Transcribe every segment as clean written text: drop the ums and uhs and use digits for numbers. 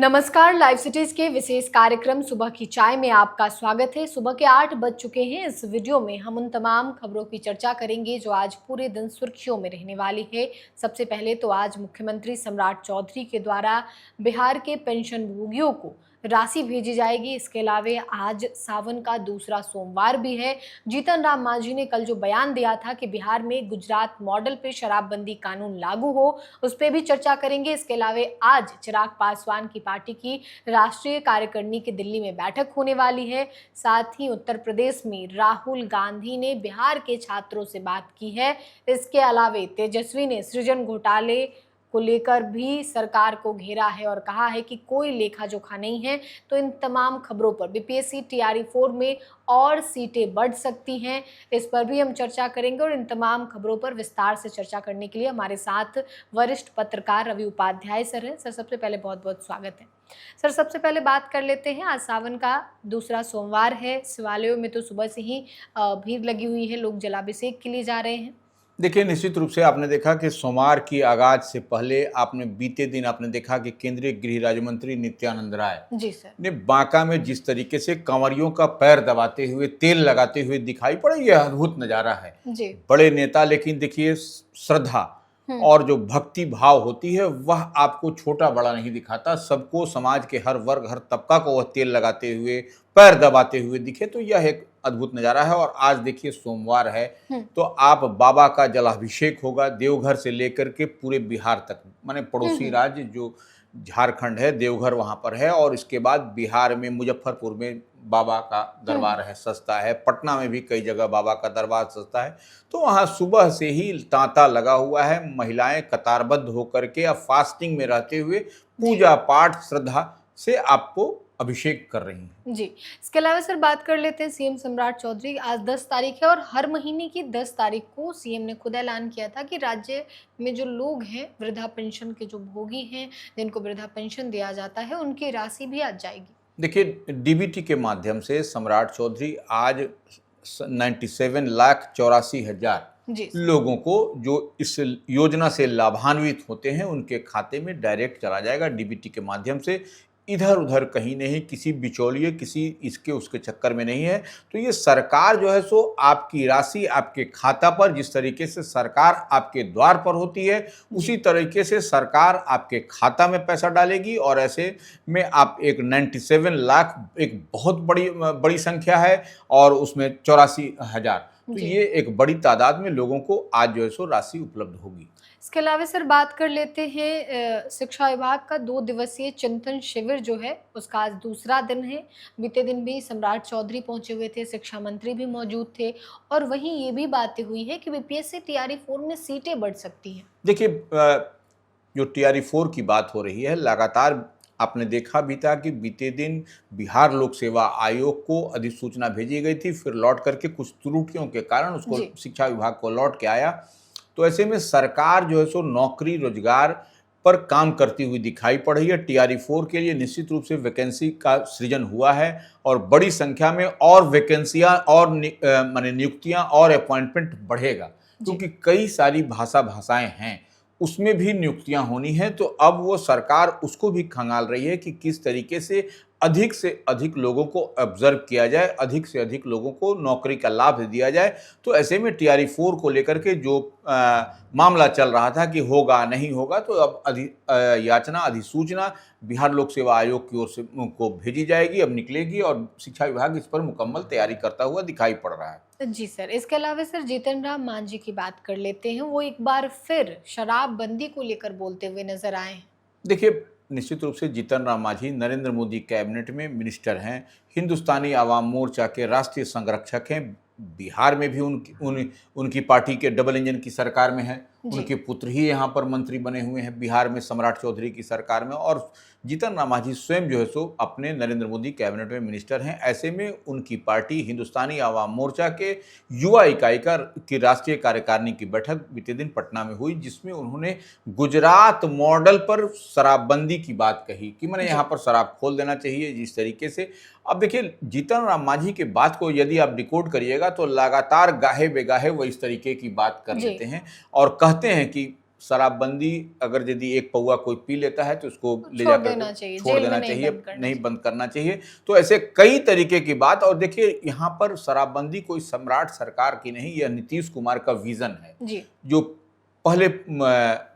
नमस्कार, live cities के विशेष कार्यक्रम सुबह की चाय में आपका स्वागत है। सुबह के 8 बज चुके हैं। इस वीडियो में हम उन तमाम खबरों की चर्चा करेंगे जो आज पूरे दिन सुर्खियों में रहने वाली है। सबसे पहले तो आज मुख्यमंत्री सम्राट चौधरी के द्वारा बिहार के पेंशन भोगियों को राशि भेजी जाएगी। इसके अलावा आज सावन का दूसरा सोमवार भी है। जीतन राम मांझी ने कल जो बयान दिया था कि बिहार में गुजरात मॉडल पे शराबबंदी कानून लागू हो, उस पर भी चर्चा करेंगे। इसके अलावा आज चिराग पासवान की पार्टी की राष्ट्रीय कार्यकारिणी की दिल्ली में बैठक होने वाली है। साथ ही उत्तर प्रदेश में राहुल गांधी ने बिहार के छात्रों से बात की है। इसके अलावा तेजस्वी ने सृजन घोटाले को लेकर भी सरकार को घेरा है और कहा है कि कोई लेखा जोखा नहीं है। तो इन तमाम खबरों पर बीपीएससी टीआरई 4 में और सीटें बढ़ सकती हैं, इस पर भी हम चर्चा करेंगे। और इन तमाम खबरों पर विस्तार से चर्चा करने के लिए हमारे साथ वरिष्ठ पत्रकार रवि उपाध्याय सर हैं। सर, सबसे पहले बहुत बहुत स्वागत है। सर, सबसे पहले बात कर लेते हैं, आज सावन का दूसरा सोमवार है। शिवालयों में तो सुबह से ही भीड़ लगी हुई है, लोग जलाभिषेक के लिए जा रहे हैं। देखिए, निश्चित रूप से आपने देखा कि सोमवार की आगाज से पहले बीते दिन आपने देखा कि केंद्रीय गृह राज्य मंत्री नित्यानंद राय जी सर ने बांका में जिस तरीके से कंवरियों का पैर दबाते हुए तेल लगाते हुए दिखाई पड़े, यह अद्भुत नजारा है जी। बड़े नेता, लेकिन देखिए श्रद्धा और जो भक्ति भाव होती है वह आपको छोटा बड़ा नहीं दिखाता। सबको, समाज के हर वर्ग हर तबका को वह तेल लगाते हुए पैर दबाते हुए दिखे, तो यह एक अद्भुत नज़ारा है। और आज देखिए सोमवार है तो आप बाबा का जलाभिषेक होगा देवघर से लेकर के पूरे बिहार तक, माने पड़ोसी राज्य जो झारखंड है, देवघर वहाँ पर है। और इसके बाद बिहार में मुजफ्फरपुर में बाबा का दरबार है, सस्ता है। पटना में भी कई जगह बाबा का दरबार सस्ता है। तो वहाँ सुबह से ही तांता लगा हुआ है। महिलाएं कतारबद्ध होकर के अब फास्टिंग में रहते हुए पूजा पाठ श्रद्धा से आपको अभिषेक कर रही हैं। जी। इसके अलावा सर बात कर लेते हैं सीएम सम्राट चौधरी। आज 10 तारीख है और हर महीने की 10 तारीख को सीएम ने खुद ऐलान किया था कि राज्य में जो लोग हैं, वृद्धा पेंशन के जो भोगी हैं, जिनको वृद्धा पेंशन दिया जाता है, उनकी राशि भी आज जाएगी। देखिए, डीबीटी के माध्यम से सम्राट चौधरी आज 97,84,000 लोगों को जो इस योजना से लाभान्वित होते हैं उनके खाते में डायरेक्ट चला जाएगा डीबीटी के माध्यम से। इधर उधर कहीं नहीं, किसी बिचौलिए किसी इसके उसके चक्कर में नहीं है। तो ये सरकार जो है सो आपकी राशि आपके खाता पर, जिस तरीके से सरकार आपके द्वार पर होती है उसी तरीके से सरकार आपके खाता में पैसा डालेगी। और ऐसे में आप एक 97 लाख एक बहुत बड़ी संख्या है और उसमें 84,000, तो ये एक बड़ी तादाद में लोगों को आज जो है सो राशि उपलब्ध होगी। इसके अलावा सर बात कर लेते हैं शिक्षा विभाग का 2 दिवसीय चिंतन शिविर जो है उसका आज दूसरा दिन है। बीते दिन भी सम्राट चौधरी पहुंचे हुए थे, शिक्षा मंत्री भी मौजूद थे और वहीं ये भी बातें हुई है कि बीपीएससी टीआरई 4 में सीटें बढ़ सकती हैं। देखिए, जो टीआरई 4 की बात हो रही है, लगातार आपने देखा भी था कि बीते दिन बिहार लोक सेवा आयोग को अधिसूचना भेजी गई थी, फिर लौट करके कुछ त्रुटियों के कारण उसको शिक्षा विभाग को लौट के आया। तो ऐसे में सरकार जो है सो नौकरी रोजगार पर काम करती हुई दिखाई पड़ रही है। टीआरई 4 के लिए निश्चित रूप से वैकेंसी का सृजन हुआ है और बड़ी संख्या में और वैकेंसियां और माने नियुक्तियां और अपॉइंटमेंट बढ़ेगा, क्योंकि कई सारी भाषाएं हैं, उसमें भी नियुक्तियां होनी है। तो अब वो सरकार उसको भी खंगाल रही है कि किस तरीके से अधिक लोगों को ऑब्जर्व किया जाए, अधिक से अधिक लोगों को नौकरी का लाभ दिया जाए। तो ऐसे में टीआरई 4 को लेकर के जो मामला चल रहा था कि होगा नहीं होगा, तो अब याचना अधिसूचना बिहार लोक सेवा आयोग की ओर से को भेजी जाएगी, अब निकलेगी और शिक्षा विभाग इस पर मुकम्मल तैयारी करता हुआ दिखाई पड़ रहा है। जी सर। इसके अलावा सर जीतन राम मांझी की बात कर लेते हैं। वो एक बार फिर शराबबंदी को लेकर बोलते हुए नजर आए हैं। देखिए, निश्चित रूप से जीतन राम मांझी नरेंद्र मोदी कैबिनेट में मिनिस्टर हैं, हिंदुस्तानी आवाम मोर्चा के राष्ट्रीय संरक्षक हैं। बिहार में भी उनकी पार्टी के डबल इंजन की सरकार में है, उनके पुत्र ही यहाँ पर मंत्री बने हुए हैं बिहार में सम्राट चौधरी की सरकार में। और जीतन राम मांझी स्वयं जो है सो अपने नरेंद्र मोदी कैबिनेट में मिनिस्टर हैं। ऐसे में उनकी पार्टी हिंदुस्तानी आवाम मोर्चा के युवा इकाई की राष्ट्रीय कार्यकारिणी की बैठक बीते दिन पटना में हुई, जिसमें उन्होंने गुजरात मॉडल पर शराबबंदी की बात कही कि मैंने यहाँ पर शराब खोल देना चाहिए जिस तरीके से। अब देखिए, जीतन राम मांझी के बात को यदि आप डिकोड करिएगा तो लगातार गाहे बेगाहे वो इस तरीके की बात कर लेते हैं और कहते हैं कि शराबबंदी अगर यदि एक पौआ कोई पी लेता है तो उसको ले छोड़ जाकर देना चाहिए, छोड़ जेल देना में नहीं चाहिए, बंद करना नहीं चाहिए। बंद करना चाहिए। तो ऐसे कई तरीके की बात। और देखिए यहाँ पर शराबबंदी कोई सम्राट सरकार की नहीं, यह नीतीश कुमार का विजन है, जी, जो पहले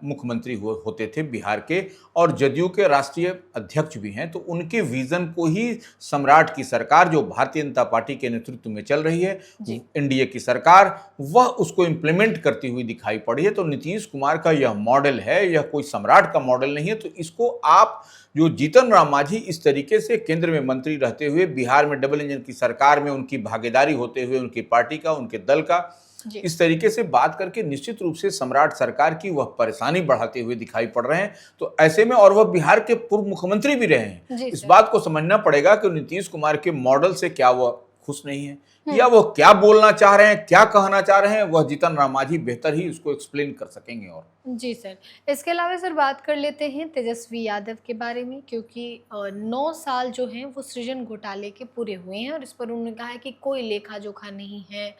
मुख्यमंत्री होते थे बिहार के और जदयू के राष्ट्रीय अध्यक्ष भी हैं। तो उनके विजन को ही सम्राट की सरकार जो भारतीय जनता पार्टी के नेतृत्व में चल रही है, जी, एनडीए की सरकार, वह उसको इम्प्लीमेंट करती हुई दिखाई पड़ी है। तो नीतीश कुमार का यह मॉडल है, यह कोई सम्राट का मॉडल नहीं है। तो इसको आप जो जीतन राम मांझी इस तरीके से केंद्र में मंत्री रहते हुए बिहार में डबल इंजन की सरकार में उनकी भागीदारी होते हुए उनकी पार्टी का, उनके दल का, जी, इस तरीके से बात करके निश्चित रूप से सम्राट सरकार की वह परेशानी बढ़ाते हुए दिखाई पड़ रहे हैं। तो ऐसे में, और वह बिहार के पूर्व मुख्यमंत्री भी रहे हैं, जी इस सर। बात को समझना पड़ेगा कि नीतीश कुमार के मॉडल से क्या वह खुश नहीं है, या वह क्या बोलना चाह रहे हैं, क्या कहना चाह रहे हैं, वह जीतन राम मांझी बेहतर ही उसको एक्सप्लेन कर सकेंगे। और जी सर, इसके अलावा सर बात कर लेते हैं तेजस्वी यादव के बारे में, क्योंकि 9 साल जो हैं वो सृजन घोटाले के पूरे हुए हैं और इस पर उन्होंने कहा है कि कोई लेखा जोखा नहीं है।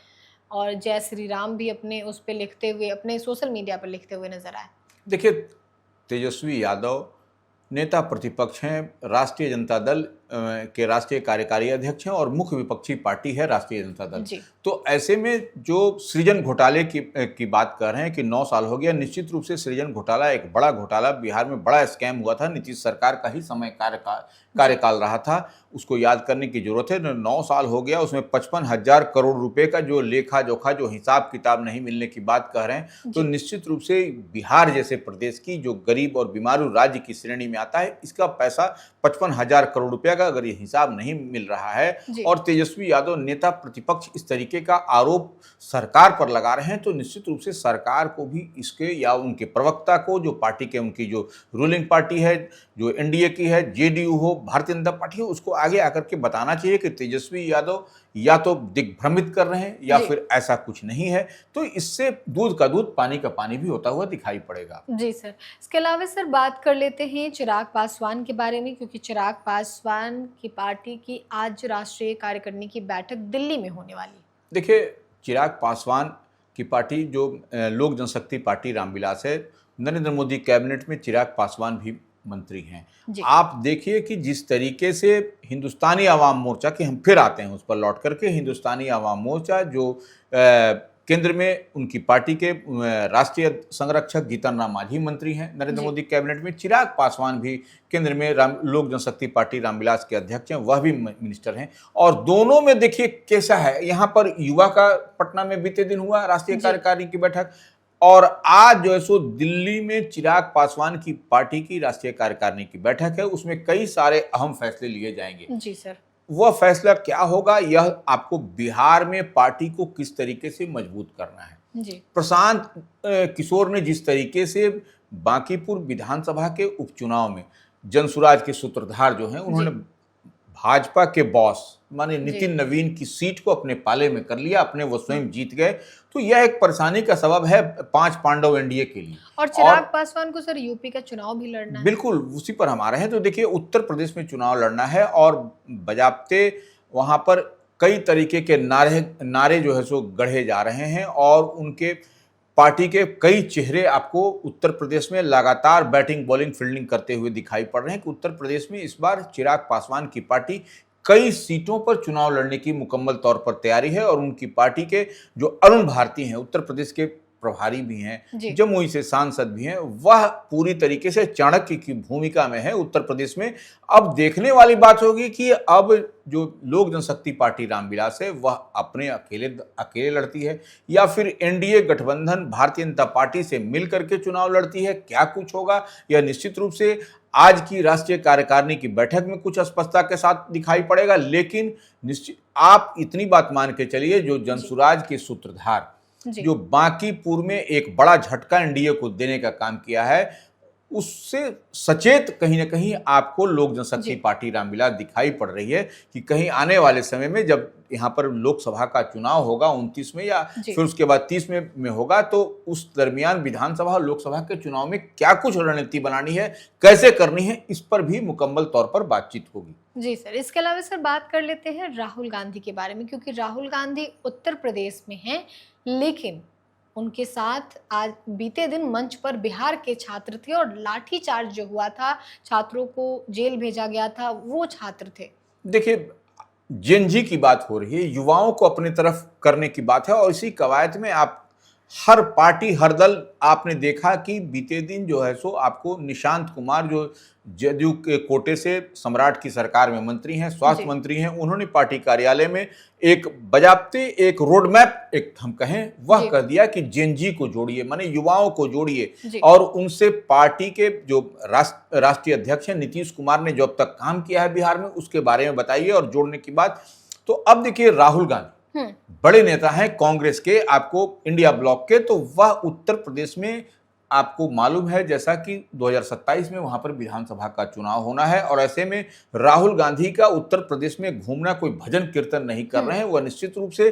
और जय श्री राम भी अपने उस पे लिखते हुए, अपने सोशल मीडिया पर लिखते हुए नजर आए। देखिए, तेजस्वी यादव नेता प्रतिपक्ष हैं, राष्ट्रीय जनता दल के राष्ट्रीय कार्यकारी अध्यक्ष हैं और मुख्य विपक्षी पार्टी है राष्ट्रीय जनता दल। जी, तो ऐसे में जो सृजन घोटाले की बात कर रहे हैं कि 9 साल हो गया, निश्चित रूप से सृजन घोटाला एक बड़ा घोटाला, बिहार में बड़ा स्कैम हुआ था, नीतीश सरकार का ही समय कार्यकाल रहा था, उसको याद करने की जरूरत है। 9 साल हो गया, उसमें 55,000 करोड़ रुपए का जो लेखा जोखा, जो हिसाब किताब नहीं मिलने की बात कह रहे हैं। तो जी, निश्चित रूप से बिहार जैसे प्रदेश की, जो गरीब और बीमारू राज्य की श्रेणी में आता है, इसका पैसा 55,000 करोड़ रुपया का अगर ये हिसाब नहीं मिल रहा है जी, और तेजस्वी यादव नेता प्रतिपक्ष इस तरीके का आरोप सरकार पर लगा रहे हैं, तो निश्चित रूप से सरकार को भी इसके, या उनके प्रवक्ता को, जो पार्टी के, उनकी जो रूलिंग पार्टी है, जो एनडीए की है, जेडीयू हो, भारतीय जनता पार्टी हो, उसको आगे आकर के बताना चाहिए कि तेजस्वी यादव या तो दिग्भ्रमित कर रहे हैं या जी, फिर ऐसा कुछ नहीं है। तो इससे दूध का दूध पानी का पानी भी होता हुआ दिखाई पड़ेगा। जी सर। इसके अलावा सर बात कर लेते हैं चिराग पासवान के बारे में, क्योंकि चिराग पासवान की पार्टी की आज राष्ट्रीय कार्यकारिणी की बैठक दिल्ली में होने वाली है। देखिए, चिराग पासवान की पार्टी जो लोक जनशक्ति पार्टी रामविलास है, नरेंद्र मोदी कैबिनेट में चिराग पासवान भी मंत्री हैं। जी, आप देखिए कि जिस तरीके से हिंदुस्तानी आवाम मोर्चा, की हम फिर आते हैं उस पर लौट करके, हिंदुस्तानी आवाम मोर्चा जो केंद्र में उनकी पार्टी के राष्ट्रीय संरक्षक जीतन राम मांझी मंत्री हैं नरेंद्र जी, मोदी कैबिनेट में, चिराग पासवान भी केंद्र में लोक जनशक्ति पार्टी रामविलास के अध्यक्ष हैं, वह भी मिनिस्टर हैं। और दोनों में देखिए कैसा है, यहाँ पर युवा का पटना में बीते दिन हुआ राष्ट्रीय जी, कार्यकारिणी की बैठक, और आज जो है सो दिल्ली में चिराग पासवान की पार्टी की राष्ट्रीय कार्यकारिणी की बैठक है, उसमें कई सारे अहम फैसले लिए जाएंगे। जी सर, वह फैसला क्या होगा, यह आपको बिहार में पार्टी को किस तरीके से मजबूत करना है। जी, प्रशांत किशोर ने जिस तरीके से बांकीपुर विधानसभा के उपचुनाव में जनसुराज के सूत्रधार जो हैं, उन्होंने भाजपा के बॉस माने नितिन नवीन की सीट को अपने पाले में कर लिया, अपने वो स्वयं जीत गए। तो यह एक परेशानी का सबब है 5 पांडव एनडीए के लिए। और चिराग पासवान को सर यूपी का चुनाव भी लड़ना है। बिल्कुल उसी पर हम आ रहे हैं। तो देखिए, उत्तर प्रदेश में चुनाव लड़ना है और बजाबते वहां पर कई तरीके के नारे जो है सो गढ़े जा रहे हैं, और उनके पार्टी के कई चेहरे आपको उत्तर प्रदेश में लगातार बैटिंग, बॉलिंग, फील्डिंग करते हुए दिखाई पड़ रहे हैं कि उत्तर प्रदेश में इस बार चिराग पासवान की पार्टी कई सीटों पर चुनाव लड़ने की मुकम्मल तौर पर तैयारी है। और उनकी पार्टी के जो अरुण भारती हैं, उत्तर प्रदेश के प्रभारी भी हैं, जी, जमुई से सांसद भी हैं, वह पूरी तरीके से चाणक्य की भूमिका में है उत्तर प्रदेश में। अब देखने वाली बात होगी कि अब जो लोक जनशक्ति पार्टी रामविलास है, वह अपने अकेले लड़ती है या फिर एनडीए गठबंधन भारतीय जनता पार्टी से मिल करके चुनाव लड़ती है। क्या कुछ होगा, यह निश्चित रूप से आज की राष्ट्रीय कार्यकारिणी की बैठक में कुछ स्पष्टता के साथ दिखाई पड़ेगा। लेकिन निश्चित आप इतनी बात मान के चलिए, जो जनसुराज के सूत्रधार, जी, जो बांकीपुर में एक बड़ा झटका एनडीए को देने का काम किया है, उससे सचेत कहीं ना कहीं आपको लोक जनशक्ति जी, पार्टी रामविलास दिखाई पड़ रही है कि कहीं आने वाले समय में जब यहाँ पर लोकसभा का चुनाव होगा 29 में, या जी, फिर उसके बाद 30 में होगा, तो उस दरमियान विधानसभा और लोकसभा के चुनाव में क्या कुछ रणनीति बनानी है, कैसे करनी है, इस पर भी मुकम्मल तौर पर बातचीत होगी। जी सर। इसके अलावा सर बात कर लेते हैं राहुल गांधी के बारे में, क्योंकि राहुल गांधी उत्तर प्रदेश में हैं, लेकिन उनके साथ आज बीते दिन मंच पर बिहार के छात्र थे और लाठीचार्ज जो हुआ था, छात्रों को जेल भेजा गया था, वो छात्र थे। देखिए, जेनजी की बात हो रही है, युवाओं को अपनी तरफ करने की बात है और इसी कवायद में आप हर पार्टी हर दल आपने देखा कि बीते दिन जो है सो आपको निशांत कुमार जो जदयू के कोटे से सम्राट की सरकार में मंत्री हैं, स्वास्थ्य जी। मंत्री हैं, उन्होंने पार्टी कार्यालय में एक बजाबते एक रोड मैप एक हम कहें वह जी। कर दिया कि जेनजी को जोड़िए, माने युवाओं को जोड़िए जी। और उनसे पार्टी के जो राष्ट्रीय अध्यक्ष हैं नीतीश कुमार ने जो अब तक काम किया है बिहार में उसके बारे में बताइए और जोड़ने की बात। तो अब देखिए राहुल गांधी बड़े नेता हैं कांग्रेस के, आपको इंडिया ब्लॉक के, तो वह उत्तर प्रदेश में आपको मालूम है जैसा कि 2027 में वहां पर विधानसभा का चुनाव होना है और ऐसे में राहुल गांधी का उत्तर प्रदेश में घूमना कोई भजन कीर्तन नहीं कर रहे हैं, वह निश्चित रूप से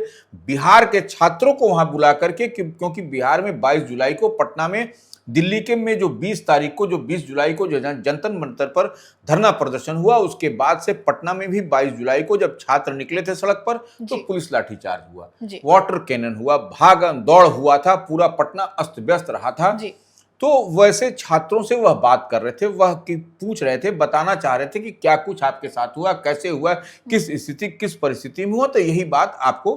बिहार के छात्रों को वहां बुला करके, क्योंकि बिहार में 22 जुलाई को पटना में, दिल्ली के में जो 20 तारीख को, जो 20 जुलाई को जो जंतर मंतर पर धरना प्रदर्शन हुआ, उसके बाद से पटना में भी 22 जुलाई को जब छात्र निकले थे सड़क पर तो पुलिस लाठीचार्ज हुआ, वाटर कैनन हुआ, भागम दौड़ हुआ था, पूरा पटना अस्त व्यस्त रहा था। तो वैसे छात्रों से वह बात कर रहे थे, वह पूछ रहे थे, बताना चाह रहे थे कि क्या कुछ आपके साथ हुआ, कैसे हुआ, किस स्थिति किस परिस्थिति में हुआ। तो यही बात आपको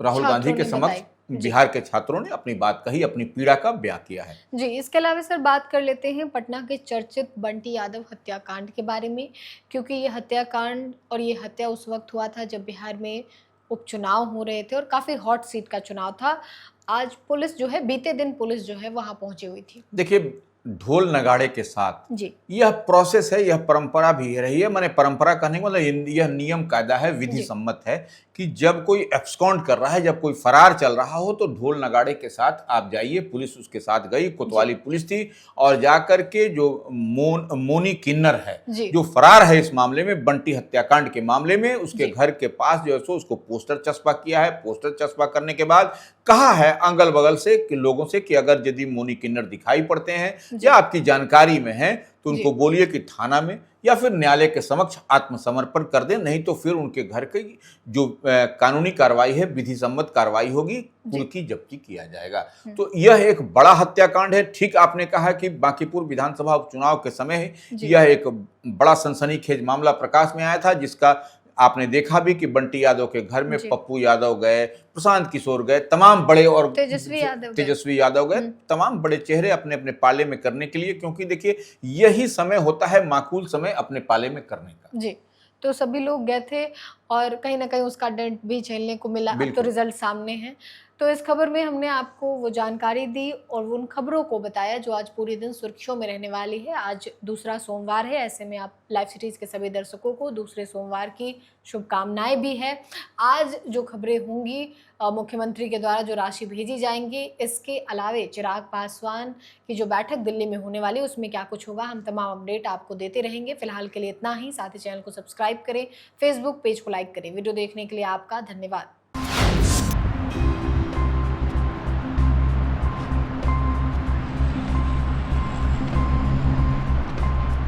राहुल गांधी के समक्ष बिहार के छात्रों ने अपनी बात कही, अपनी पीड़ा का बयां किया है। जी, इसके अलावा सर बात कर लेते हैं पटना के चर्चित बंटी यादव हत्याकांड के बारे में, क्योंकि ये हत्याकांड और ये हत्या उस वक्त हुआ था जब बिहार में उपचुनाव हो रहे थे और काफ़ी हॉट सीट का चुनाव था। आज पुलिस जो है, बीते दिन पुलिस जो है वहाँ पहुंची हुई थी। देखिए, ढोल नगाड़े के साथ जी, यह प्रोसेस है, यह परंपरा भी रही है। मैंने परंपरा कहने का मतलब यह नियम कायदा है, विधि सम्मत है कि जब कोई एब्सकॉन्ड कर रहा है, जब कोई फरार चल रहा हो तो ढोल नगाड़े के साथ आप जाइए। पुलिस उसके साथ गई, कोतवाली पुलिस थी और जाकर के जो मोनी किन्नर है जो फरार है इस मामले में, बंटी हत्याकांड के मामले में, उसके घर के पास जो है सो उसको पोस्टर चस्पा किया है। पोस्टर चस्पा करने के बाद कहा है अगल बगल से कि लोगों से कि अगर यदि मोनी किन्नर दिखाई पड़ते हैं या आपकी जानकारी में है तो उनको बोलिए कि थाना में या फिर न्यायालय के समक्ष आत्मसमर्पण कर दें, नहीं तो फिर उनके घर की जो कानूनी कार्रवाई है, विधि सम्मत कार्रवाई होगी, उनकी जब्ती किया जाएगा। तो यह एक बड़ा हत्याकांड है। ठीक आपने कहा कि बांकीपुर विधानसभा उपचुनाव के समय यह एक बड़ा सनसनीखेज मामला प्रकाश में आया था, जिसका आपने देखा भी कि बंटी यादव के घर में पप्पू यादव गए, प्रशांत किशोर गए, तमाम बड़े और तेजस्वी यादव गए, तमाम बड़े चेहरे अपने अपने पाले में करने के लिए, क्योंकि देखिए यही समय होता है माकूल समय अपने पाले में करने का। जी, तो सभी लोग गए थे और कहीं ना कहीं उसका दंड भी झेलने को मिला। अब तो रिजल्ट सामने है। तो इस खबर में हमने आपको वो जानकारी दी और उन खबरों को बताया जो आज पूरे दिन सुर्खियों में रहने वाली है। आज दूसरा सोमवार है, ऐसे में आप लाइव सिटीज़ के सभी दर्शकों को दूसरे सोमवार की शुभकामनाएं भी है। आज जो खबरें होंगी, मुख्यमंत्री के द्वारा जो राशि भेजी जाएंगी, इसके अलावे चिराग पासवान की जो बैठक दिल्ली में होने वाली है उसमें क्या कुछ होगा, हम तमाम अपडेट आपको देते रहेंगे। फिलहाल के लिए इतना ही। साथ ही चैनल को सब्सक्राइब करें, फेसबुक पेज को लाइक करें। वीडियो देखने के लिए आपका धन्यवाद।